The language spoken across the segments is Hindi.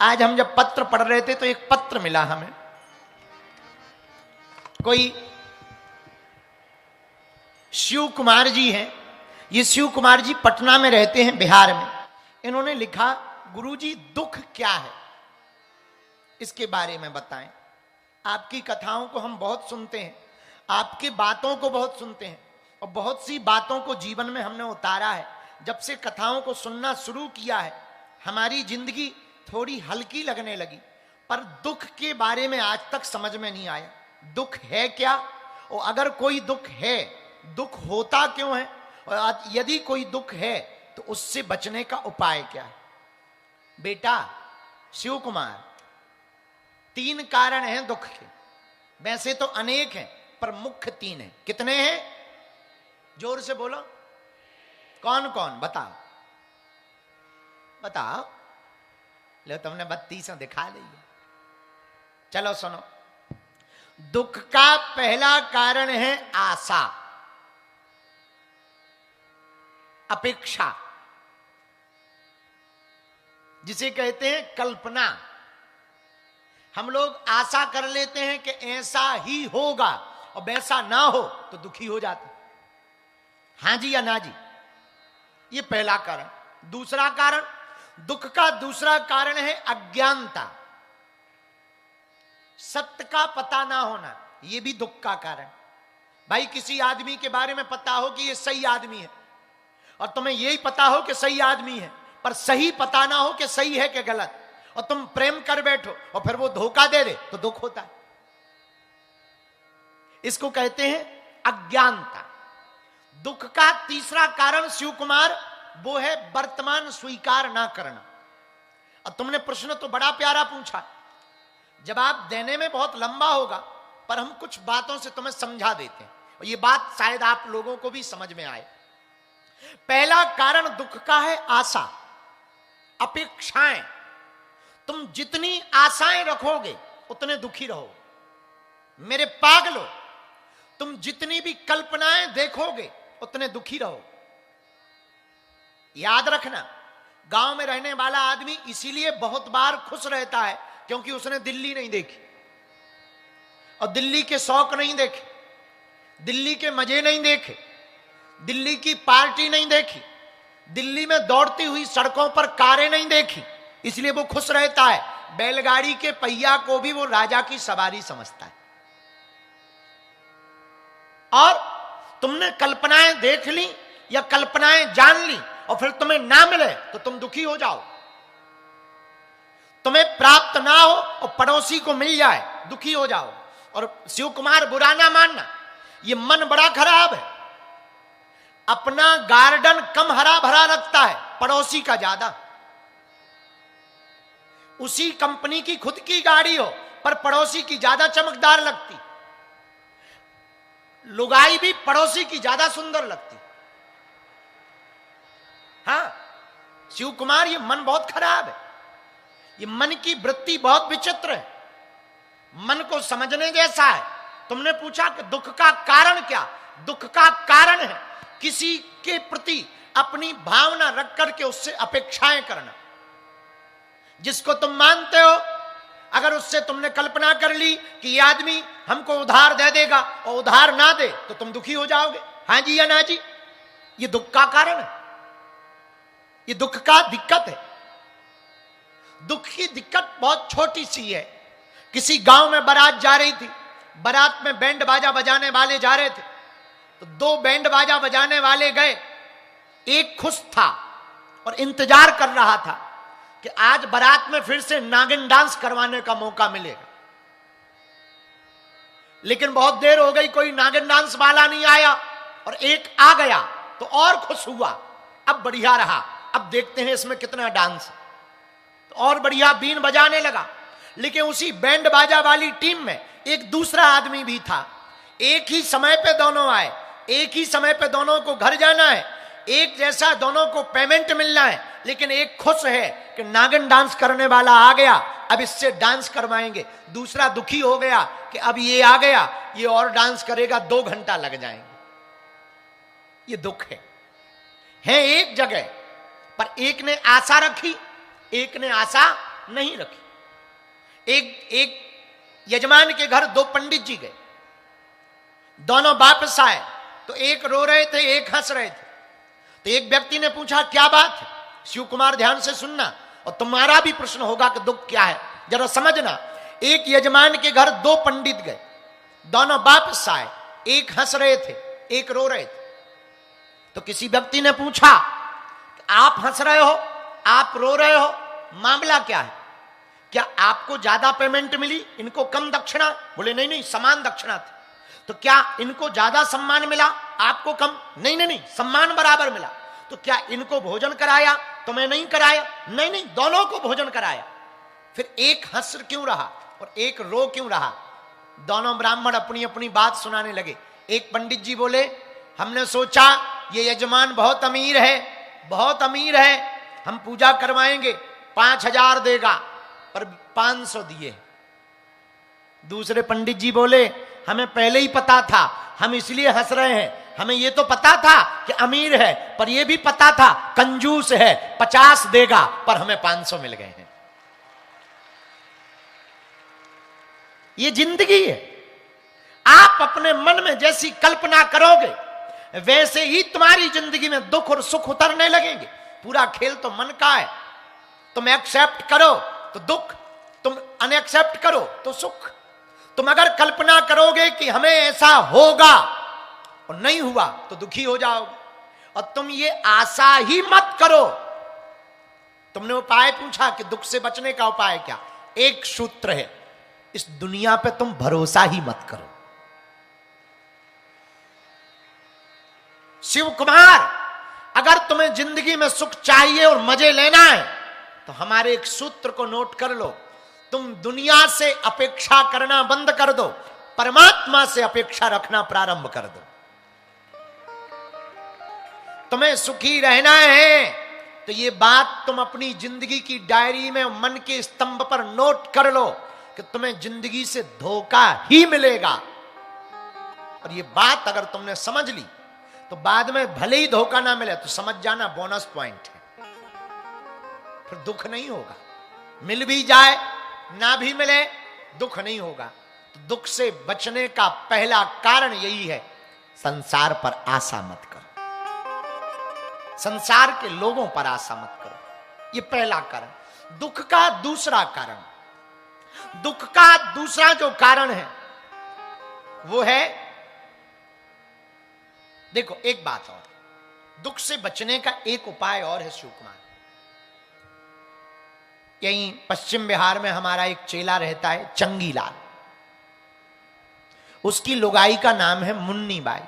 आज हम जब पत्र पढ़ रहे थे तो एक पत्र मिला हमें, कोई शिव कुमार जी हैं। ये शिव कुमार जी पटना में रहते हैं, बिहार में। इन्होंने लिखा, गुरुजी दुख क्या है, इसके बारे में बताएं। आपकी कथाओं को हम बहुत सुनते हैं, आपकी बातों को बहुत सुनते हैं, और बहुत सी बातों को जीवन में हमने उतारा है। जब से कथाओं को सुनना शुरू किया है, हमारी जिंदगी थोड़ी हल्की लगने लगी, पर दुख के बारे में आज तक समझ में नहीं आया। दुख है क्या, और अगर कोई दुख है, दुख होता क्यों है, और यदि कोई दुख है तो उससे बचने का उपाय क्या है। बेटा शिव कुमार, 3 कारण हैं दुख के। वैसे तो अनेक हैं, पर मुख्य 3 हैं। कितने हैं, जोर से बोलो, कौन कौन, बताओ बताओ। लो तुमने 32 दिखा दी। चलो सुनो, दुख का पहला कारण है आशा, अपेक्षा, जिसे कहते हैं कल्पना। हम लोग आशा कर लेते हैं कि ऐसा ही होगा, और वैसा ना हो तो दुखी हो जाते। हां जी या ना जी, ये पहला कारण। दूसरा कारण, दुख का दूसरा कारण है अज्ञानता, सत्य का पता ना होना, यह भी दुख का कारण। भाई किसी आदमी के बारे में पता हो कि यह सही आदमी है, और तुम्हें यही पता हो कि सही आदमी है, पर सही पता ना हो कि सही है कि गलत, और तुम प्रेम कर बैठो और फिर वो धोखा दे दे, तो दुख होता है। इसको कहते हैं अज्ञानता। दुख का तीसरा कारण शिव कुमार, वो है वर्तमान स्वीकार ना करना। और तुमने प्रश्न तो बड़ा प्यारा पूछा, जवाब देने में बहुत लंबा होगा, पर हम कुछ बातों से तुम्हें समझा देते हैं, और ये बात शायद आप लोगों को भी समझ में आए। पहला कारण दुख का है आशा, अपेक्षाएं। तुम जितनी आशाएं रखोगे उतने दुखी रहोगे। मेरे पागलो, तुम जितनी भी कल्पनाएं देखोगे उतने दुखी रहो। याद रखना, गांव में रहने वाला आदमी इसीलिए बहुत बार खुश रहता है क्योंकि उसने दिल्ली नहीं देखी, और दिल्ली के शौक नहीं देखे, दिल्ली के मजे नहीं देखे, दिल्ली की पार्टी नहीं देखी, दिल्ली में दौड़ती हुई सड़कों पर कारें नहीं देखी, इसलिए वो खुश रहता है। बैलगाड़ी के पहिया को भी वो राजा की सवारी समझता है। और तुमने कल्पनाएं देख ली या कल्पनाएं जान ली, और फिर तुम्हें ना मिले तो तुम दुखी हो जाओ। तुम्हें प्राप्त ना हो और पड़ोसी को मिल जाए, दुखी हो जाओ। और शिव कुमार, बुरा ना मानना, ये मन बड़ा खराब है। अपना गार्डन कम हरा भरा रखता है, पड़ोसी का ज्यादा। उसी कंपनी की खुद की गाड़ी हो, पर पड़ोसी की ज्यादा चमकदार लगती। लुगाई भी पड़ोसी की ज्यादा सुंदर लगती। हां शिव कुमार, ये मन बहुत खराब है। ये मन की वृत्ति बहुत विचित्र है, मन को समझने जैसा है। तुमने पूछा कि दुख का कारण क्या। दुख का कारण है किसी के प्रति अपनी भावना रख करके उससे अपेक्षाएं करना। जिसको तुम मानते हो, अगर उससे तुमने कल्पना कर ली कि ये आदमी हमको उधार दे देगा और उधार ना दे तो तुम दुखी हो जाओगे। हां जी या ना जी, ये दुख का कारण है, ये दुख का दिक्कत है। दुख की दिक्कत बहुत छोटी सी है। किसी गांव में बारात जा रही थी, बारात में बैंड बाजा बजाने वाले जा रहे थे, तो 2 बैंड बाजा बजाने वाले गए। एक खुश था और इंतजार कर रहा था कि आज बारात में फिर से नागिन डांस करवाने का मौका मिलेगा। लेकिन बहुत देर हो गई, कोई नागिन डांस वाला नहीं आया, और एक आ गया तो और खुश हुआ। अब बढ़िया रहा, अब देखते हैं इसमें कितना डांस। तो और बढ़िया बीन बजाने लगा। लेकिन उसी बैंड बाजा वाली टीम में एक दूसरा आदमी भी था। एक ही समय पे दोनों आए, एक ही समय पे दोनों को घर जाना है, एक जैसा दोनों को पेमेंट मिलना है। लेकिन एक खुश है कि नागिन डांस करने वाला आ गया, अब इससे डांस करवाएंगे। दूसरा दुखी हो गया कि अब ये आ गया, ये और डांस करेगा, 2 घंटा लग जाएंगे। ये दुख है एक जगह, पर एक ने आशा रखी, एक ने आशा नहीं रखी। एक यजमान के घर दो पंडित जी गए, दोनों वापस आए तो एक रो रहे थे, एक हंस रहे थे। तो एक व्यक्ति ने पूछा क्या बात है? शिव कुमार ध्यान से सुनना और तुम्हारा भी प्रश्न होगा कि दुख क्या है, जरा समझना। एक यजमान के घर दो पंडित गए, दोनों वापस आए, एक हंस रहे थे, एक रो रहे थे। तो किसी व्यक्ति ने पूछा आप हंस रहे हो, आप रो रहे हो, मामला क्या है? क्या आपको ज्यादा पेमेंट मिली, इनको कम दक्षिणा? बोले नहीं नहीं, समान दक्षिणा थी। तो क्या इनको ज्यादा सम्मान मिला, आपको कम? नहीं नहीं नहीं, सम्मान बराबर मिला। तो क्या इनको भोजन कराया, तुम्हें नहीं कराया? नहीं नहीं, दोनों को भोजन कराया। फिर एक हंस क्यों रहा और एक रो क्यों रहा? दोनों ब्राह्मण अपनी अपनी बात सुनाने लगे। एक पंडित जी बोले हमने सोचा ये यजमान बहुत अमीर है, बहुत अमीर है, हम पूजा करवाएंगे, 5,000 देगा, पर 500 दिए। दूसरे पंडित जी बोले हमें पहले ही पता था, हम इसलिए हंस रहे हैं, हमें ये तो पता था कि अमीर है, पर ये भी पता था कंजूस है, 50 देगा, पर हमें 500 मिल गए हैं। ये जिंदगी है। आप अपने मन में जैसी कल्पना करोगे वैसे ही तुम्हारी जिंदगी में दुख और सुख उतरने लगेंगे। पूरा खेल तो मन का है। तुम एक्सेप्ट करो तो दुख, तुम अनएक्सेप्ट करो तो सुख। तुम अगर कल्पना करोगे कि हमें ऐसा होगा और नहीं हुआ तो दुखी हो जाओगे। और तुम ये आशा ही मत करो। तुमने उपाय पूछा कि दुख से बचने का उपाय क्या? एक सूत्र है, इस दुनिया पे तुम भरोसा ही मत करो। शिव कुमार, अगर तुम्हें जिंदगी में सुख चाहिए और मजे लेना है तो हमारे एक सूत्र को नोट कर लो। तुम दुनिया से अपेक्षा करना बंद कर दो, परमात्मा से अपेक्षा रखना प्रारंभ कर दो। तुम्हें सुखी रहना है तो ये बात तुम अपनी जिंदगी की डायरी में, मन के स्तंभ पर नोट कर लो कि तुम्हें जिंदगी से धोखा ही मिलेगा। और ये बात अगर तुमने समझ ली तो बाद में भले ही धोखा ना मिले तो समझ जाना बोनस पॉइंट है, फिर दुख नहीं होगा। मिल भी जाए ना भी मिले दुख नहीं होगा। तो दुख से बचने का पहला कारण यही है, संसार पर आशा मत करो, संसार के लोगों पर आशा मत करो। ये पहला कारण। दुख का दूसरा कारण, दुख का दूसरा जो कारण है वो है, देखो एक बात और, दुख से बचने का एक उपाय और है शिव कुमार। यहीं पश्चिम बिहार में हमारा एक चेला रहता है चंगीलाल, उसकी लुगाई का नाम है मुन्नी बाई।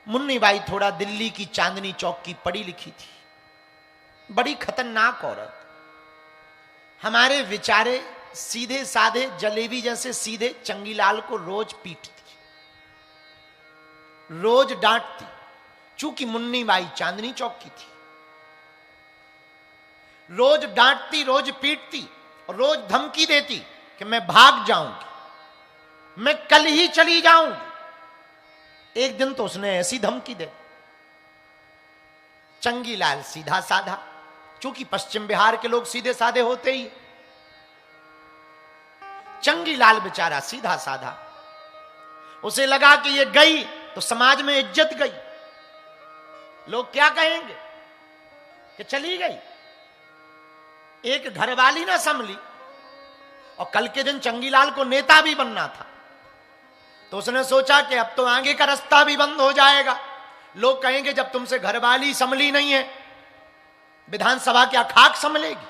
मुन्नी बाई थोड़ा दिल्ली की चांदनी चौक की पढ़ी लिखी थी, बड़ी खतरनाक औरत। हमारे विचारे सीधे साधे जलेबी जैसे सीधे चंगीलाल को रोज पीटती, रोज डांटती। चूंकि मुन्नी बाई चांदनी चौक की थी, रोज डांटती, रोज पीटती और रोज धमकी देती कि मैं भाग जाऊंगी, मैं कल ही चली जाऊंगी। एक दिन तो उसने ऐसी धमकी दे। चंगीलाल सीधा साधा, चूंकि पश्चिम बिहार के लोग सीधे साधे होते ही, चंगीलाल बेचारा सीधा साधा। उसे लगा कि ये गई तो समाज में इज्जत गई, लोग क्या कहेंगे कि चली गई। एक घरवाली ना संभली, और कल के दिन चंगीलाल को नेता भी बनना था। तो उसने सोचा कि अब तो आगे का रास्ता भी बंद हो जाएगा। लोग कहेंगे जब तुमसे घरवाली संभली नहीं है, विधानसभा क्या खाक संभलेगी?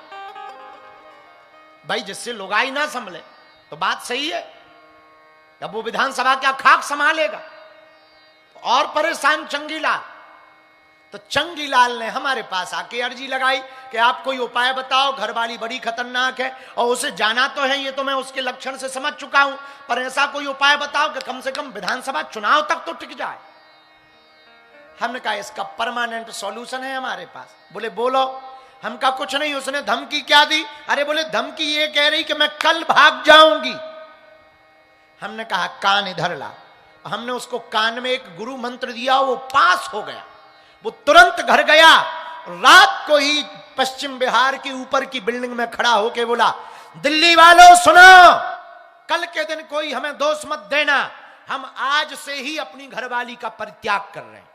भाई जिससे लुगाई ना संभले तो बात सही है, अब वो विधानसभा क्या खाक संभालेगा? तो और परेशान चंगीलाल। तो चंगीलाल ने हमारे पास आके अर्जी लगाई कि आप कोई उपाय बताओ, घरवाली बड़ी खतरनाक है और उसे जाना तो है, ये तो मैं उसके लक्षण से समझ चुका हूं, पर ऐसा कोई उपाय बताओ कि कम से कम विधानसभा चुनाव तक तो टिक जाए। हमने कहा इसका परमानेंट सॉल्यूशन है हमारे पास। बोले बोलो। हम कहा कुछ नहीं। उसने धमकी क्या दी? अरे बोले धमकी ये कह रही कि मैं कल भाग जाऊंगी। हमने कहा कान इधर ला। हमने उसको कान में एक गुरु मंत्र दिया, वो पास हो गया। वो तुरंत घर गया, रात को ही पश्चिम बिहार की ऊपर की बिल्डिंग में खड़ा होके बोला, दिल्ली वालों सुनो, कल के दिन कोई हमें दोष मत देना, हम आज से ही अपनी घरवाली का परित्याग कर रहे हैं।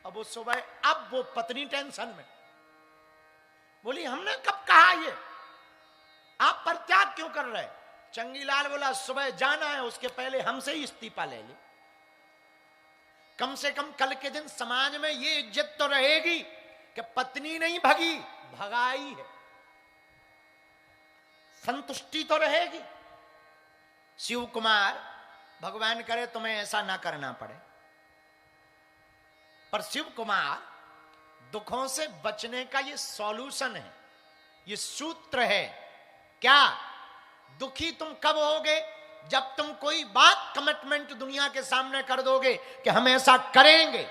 अब वो सुबह, अब वो पत्नी टेंशन में बोली, हमने कब कहा ये, आप परित्याग क्यों कर रहे? चंगीलाल बोला, सुबह जाना है, उसके पहले हमसे ही इस्तीफा ले ले। कम से कम कल के दिन समाज में ये इज्जत तो रहेगी कि पत्नी नहीं भगी, भगाई है, संतुष्टि तो रहेगी। शिव कुमार, भगवान करे तुम्हें ऐसा ना करना पड़े, पर शिव कुमार दुखों से बचने का ये सॉल्यूशन है, ये सूत्र है। क्या? दुखी तुम कब होगे? जब तुम कोई बात कमिटमेंट दुनिया के सामने कर दोगे कि हम ऐसा करेंगे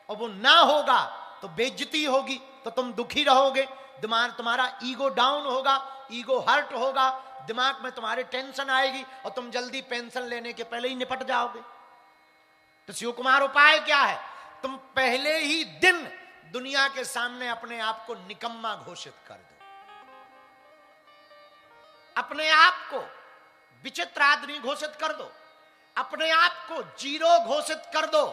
और वो ना होगा तो बेइज्जती होगी, तो तुम दुखी रहोगे, दिमाग तुम्हारा ईगो डाउन होगा, ईगो हर्ट होगा, दिमाग में तुम्हारे टेंशन आएगी और तुम जल्दी पेंशन लेने के पहले ही निपट जाओगे। तो शिव कुमार उपाय क्या है? तुम पहले ही दिन दुनिया के सामने अपने आप को निकम्मा घोषित कर दो, अपने आप को विचित्र आदमी घोषित कर दो, अपने आप को जीरो घोषित कर दो।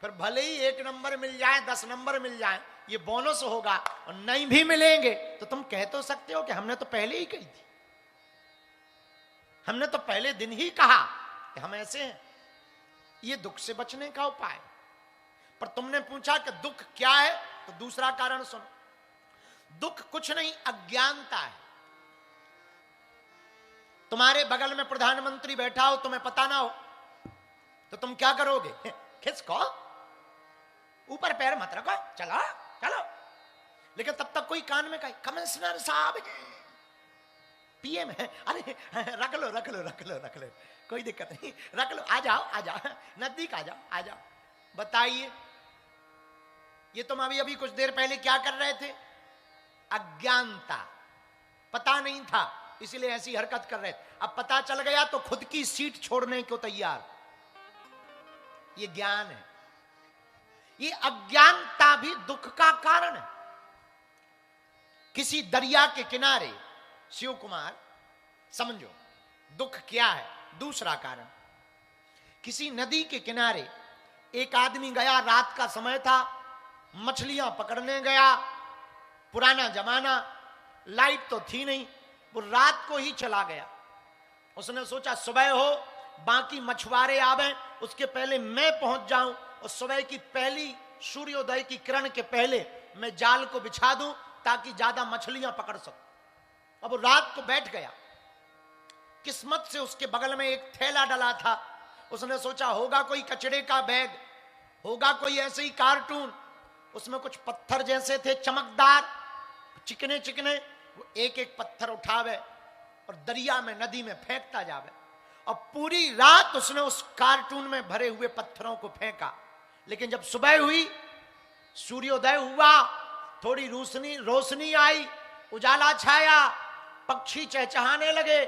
फिर भले ही 1 नंबर मिल जाए, 10 नंबर मिल जाए, ये बोनस होगा, और नहीं भी मिलेंगे तो तुम कह तो सकते हो कि हमने तो पहले ही कही थी, हमने तो पहले दिन ही कहा कि हम ऐसे हैं। ये दुख से बचने का उपाय। पर तुमने पूछा कि दुख क्या है, तो दूसरा कारण सुनो। दुख कुछ नहीं, अज्ञानता है। तुम्हारे बगल में प्रधानमंत्री बैठा हो, तुम्हें पता ना हो, तो तुम क्या करोगे? खिसको, ऊपर पैर मत रखो, चलो चलो। लेकिन तब तक कोई कान में कहे, कमिश्नर साहब पीएम है, अरे रख लो रख लो रख लो रख लो, कोई दिक्कत नहीं, रख लो, आ जाओ नजदीक आ जाओ। बताइए, ये तुम अभी कुछ देर पहले क्या कर रहे थे? अज्ञानता, पता नहीं था इसलिए ऐसी हरकत कर रहे थे। अब पता चल गया तो खुद की सीट छोड़ने को तैयार। ये ज्ञान है। ये अज्ञानता भी दुख का कारण है। किसी दरिया के किनारे, शिव कुमार समझो दुख क्या है। दूसरा कारण, किसी नदी के किनारे एक आदमी गया, रात का समय था, मछलियां पकड़ने गया। पुराना जमाना, लाइट तो थी नहीं, वो रात को ही चला गया। उसने सोचा सुबह हो, बाकी मछुआरे आवे, उसके पहले मैं पहुंच जाऊं और सुबह की पहली सूर्योदय की किरण के पहले मैं जाल को बिछा दूं ताकि ज्यादा मछलियां पकड़ सकूं। अब वो रात को बैठ गया। किस्मत से उसके बगल में एक थैला डला था। उसने सोचा होगा कोई कचड़े का बैग, होगा कोई ऐसे ही कार्टून, उसमें कुछ पत्थर जैसे थे चमकदार, चिकने चिकने। वो एक एक पत्थर उठावे और दरिया में, नदी में फेंकता जावे। और पूरी रात उसने उस कार्टून में भरे हुए पत्थरों को फेंका। लेकिन जब सुबह हुई, सूर्योदय हुआ, थोड़ी रोशनी आई, उजाला छाया, पक्षी चहचहाने लगे,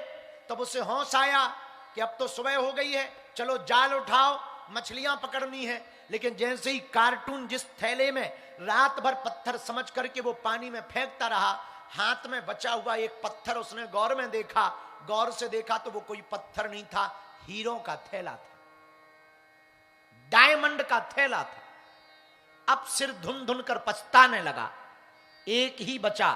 तब उसे होश आया कि अब तो सुबह हो गई है, चलो जाल उठाओ, मछलियां पकड़नी है। लेकिन जैसे ही कार्टून जिस थैले में रात भर पत्थर समझ करके वो पानी में फेंकता रहा, हाथ में बचा हुआ एक पत्थर उसने गौर से देखा तो वो कोई पत्थर नहीं था, हीरों का थैला था, डायमंड का थैला था। अब सिर धुन धुन कर पछताने लगा। एक ही बचा,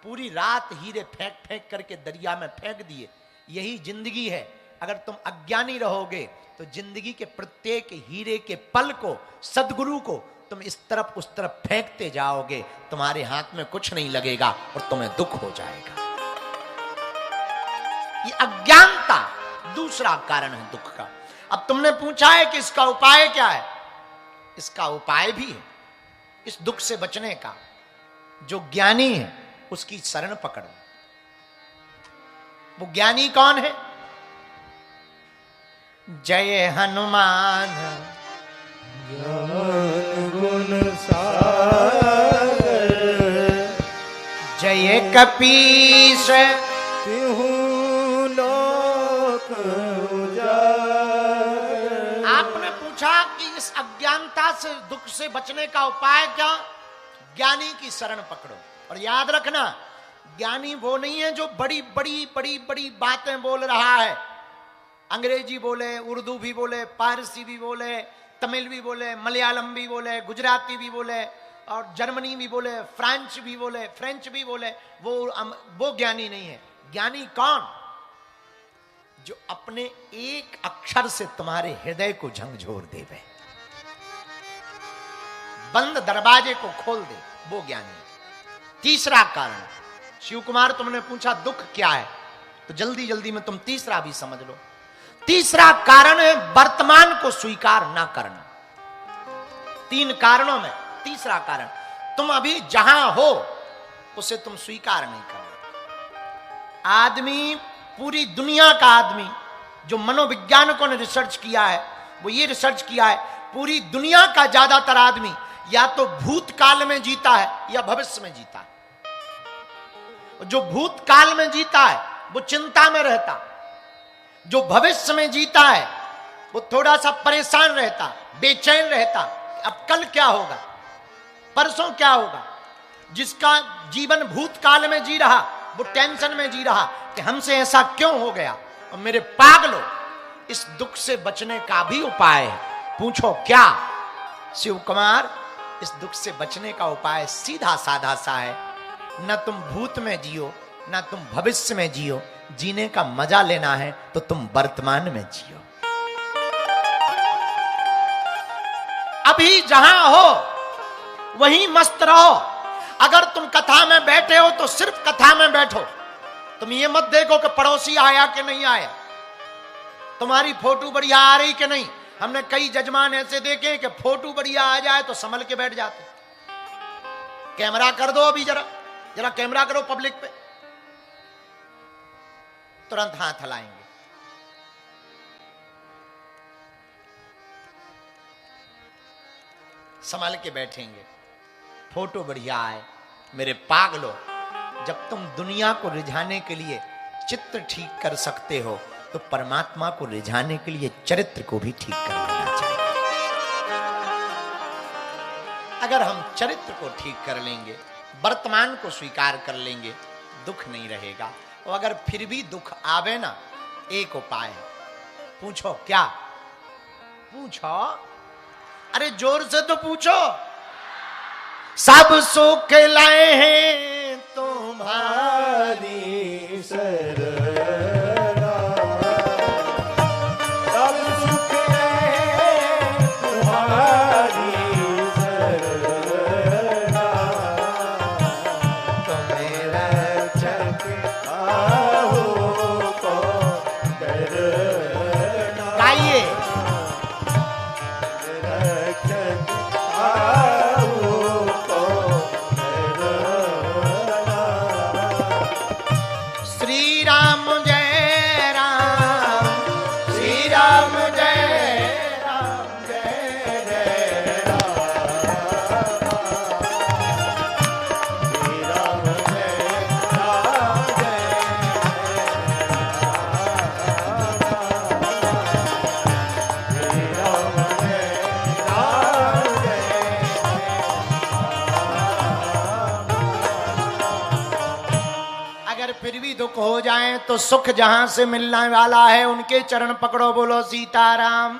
पूरी रात हीरे फेंक फेंक करके दरिया में फेंक दिए। यही जिंदगी है। अगर तुम अज्ञानी रहोगे तो जिंदगी के प्रत्येक हीरे के पल को, सद्गुरु को तुम इस तरफ उस तरफ फेंकते जाओगे, तुम्हारे हाथ में कुछ नहीं लगेगा और तुम्हें दुख हो जाएगा। ये अज्ञानता दूसरा कारण है दुख का। अब तुमने पूछा है कि इसका उपाय क्या है? इसका उपाय भी है इस दुख से बचने का। जो ज्ञानी है उसकी शरण पकड़ो। वो ज्ञानी कौन है? जय हनुमान ज्ञान गुण सागर, जय कपीस तिहु लोक उजागर। आपने पूछा कि इस अज्ञानता से, दुख से बचने का उपाय क्या? ज्ञानी की शरण पकड़ो। और याद रखना, ज्ञानी वो नहीं है जो बड़ी बड़ी बड़ी बड़ी बातें बोल रहा है। अंग्रेजी बोले, उर्दू भी बोले, पारसी भी बोले, तमिल भी बोले, मलयालम भी बोले, गुजराती भी बोले, और जर्मनी भी बोले, फ्रेंच भी बोले, फ्रेंच भी बोले, वो ज्ञानी नहीं है। ज्ञानी कौन? जो अपने एक अक्षर से तुम्हारे हृदय को झंझोर देवे, बंद दरवाजे को खोल दे, वो ज्ञानी। तीसरा कारण, शिव कुमार तुमने पूछा दुख क्या है, तो जल्दी जल्दी में तुम तीसरा भी समझ लो। तीसरा कारण है वर्तमान को स्वीकार ना करना। 3 कारणों में तीसरा कारण, तुम अभी जहां हो उसे तुम स्वीकार नहीं कर रहे। आदमी, पूरी दुनिया का आदमी, जो मनोवैज्ञानिकों ने रिसर्च किया है, वो ये रिसर्च किया है, पूरी दुनिया का ज्यादातर आदमी या तो भूतकाल में जीता है या भविष्य में जीता है। जो भूतकाल में जीता है वो चिंता में रहता, जो भविष्य में जीता है वो थोड़ा सा परेशान रहता, बेचैन रहता, अब कल क्या होगा, परसों क्या होगा। जिसका जीवन भूतकाल में जी रहा वो टेंशन में जी रहा कि हमसे ऐसा क्यों हो गया। और मेरे पागलों, इस दुख से बचने का भी उपाय है। पूछो क्या? शिव कुमार, इस दुख से बचने का उपाय सीधा साधा सा है। न तुम भूत में जियो, न तुम भविष्य में जियो। जीने का मजा लेना है तो तुम वर्तमान में जियो। अभी जहां हो वहीं मस्त रहो। अगर तुम कथा में बैठे हो तो सिर्फ कथा में बैठो। तुम ये मत देखो कि पड़ोसी आया कि नहीं आया, तुम्हारी फोटो बढ़िया आ रही कि नहीं। हमने कई जजमान ऐसे देखे कि फोटो बढ़िया आ जाए तो संभल के बैठ जाते। कैमरा कर दो, अभी जरा जरा कैमरा करो पब्लिक पे, तुरंत हाथ हिलाएंगे। संभल के बैठेंगे, फोटो बढ़िया आए। मेरे पागलो, जब तुम दुनिया को रिझाने के लिए चित्र ठीक कर सकते हो तो परमात्मा को रिझाने के लिए चरित्र को भी ठीक कर लेना चाहिए। अगर हम चरित्र को ठीक कर लेंगे, वर्तमान को स्वीकार कर लेंगे, दुख नहीं रहेगा। और अगर फिर भी दुख आवे ना, एक उपाय है। पूछो क्या? पूछो, अरे जोर से तो पूछो। सब सुख लाए हैं तुम्हारी शरणा, सब सुख है तुम्हारी शरणा, तुम्हें रक्षक आहो को डरना। गाइए, रक्षक आहो को डरना। श्री राम जय राम, श्री राम जय राम, जय जय राम, श्री राम जय राम, जय श्री राम जय राम, अगर फिर भी दुख हो जाए तो सुख जहां से मिलने वाला है उनके चरण पकड़ो। बोलो सीताराम।